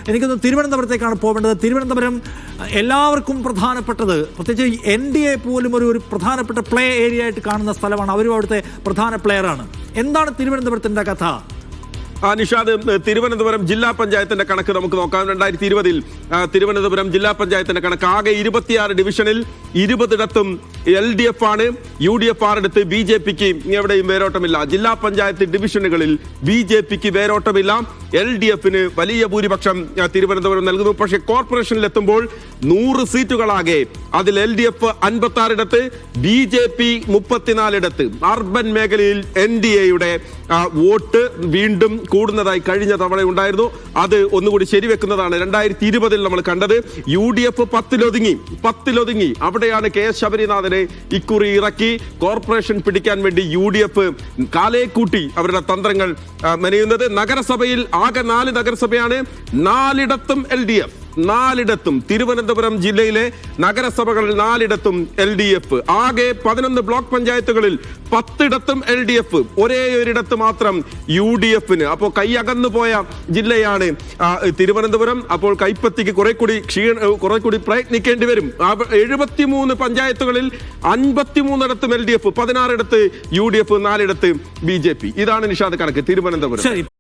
എനിക്കൊന്ന് തിരുവനന്തപുരത്തേക്കാണ് പോവേണ്ടത്. തിരുവനന്തപുരം എല്ലാവർക്കും പ്രധാനപ്പെട്ടത്, പ്രത്യേകിച്ച് NDA പോലും ഒരു പ്രധാനപ്പെട്ട പ്ലേ ഏരിയ ആയിട്ട് കാണുന്ന സ്ഥലമാണ്. അവരും അവിടുത്തെ പ്രധാന പ്ലെയറാണ്. എന്താണ് തിരുവനന്തപുരത്തിൻ്റെ കഥ? നിഷാദ്, തിരുവനന്തപുരം ജില്ലാ പഞ്ചായത്തിന്റെ കണക്ക് നമുക്ക് നോക്കാം. 2020 തിരുവനന്തപുരം ജില്ലാ പഞ്ചായത്തിന്റെ കണക്ക് ആകെ 26 ഡിവിഷനിൽ 20ഇടത്തും LDF ആണ്. UDF 6 BJPക്ക് എവിടെയും വേരോട്ടമില്ല. ജില്ലാ പഞ്ചായത്ത് ഡിവിഷനുകളിൽ BJPക്ക് വേരോട്ടമില്ല. LDFന് വലിയ ഭൂരിപക്ഷം തിരുവനന്തപുരം നൽകുന്നു. പക്ഷേ കോർപ്പറേഷനിൽ എത്തുമ്പോൾ 100 സീറ്റുകളാകെ അതിൽ LDF 56 BJP 34 അർബൻ മേഖലയിൽ NDAയുടെ വോട്ട് വീണ്ടും കൂടുന്നതായി കഴിഞ്ഞ തവണ ഉണ്ടായിരുന്നു. അത് ഒന്നുകൂടി ശരിവെക്കുന്നതാണ് 2020 നമ്മൾ കണ്ടത്. UDF 10 അവിടെയാണ് KS ശബരിനാഥനെ ഇക്കുറി ഇറക്കി കോർപ്പറേഷൻ പിടിക്കാൻ വേണ്ടി UDF കാലേക്കൂട്ടി അവരുടെ തന്ത്രങ്ങൾ മെനയുന്നത്. നഗരസഭയിൽ ആകെ 4 നഗരസഭയാണ്. 4ഇടത്തും LDF, 4ഇടത്തും തിരുവനന്തപുരം ജില്ലയിലെ നഗരസഭകളിൽ 4ഇടത്തും LDF. ആകെ 11 ബ്ലോക്ക് പഞ്ചായത്തുകളിൽ 10ഇടത്തും LDF, ഒരേ ഒരിടത്ത് മാത്രം UDFന്. അപ്പോൾ കൈ അകന്നു പോയ ജില്ലയാണ് തിരുവനന്തപുരം. അപ്പോൾ കൈപ്പത്തിക്ക് കുറെ കൂടി പ്രയത്നിക്കേണ്ടി വരും. 73 പഞ്ചായത്തുകളിൽ 53ഇടത്തും LDF, 16ഇടത്ത് UDF, 4ഇടത്ത് BJP. ഇതാണ് നിഷാദ് കണക്ക് തിരുവനന്തപുരം.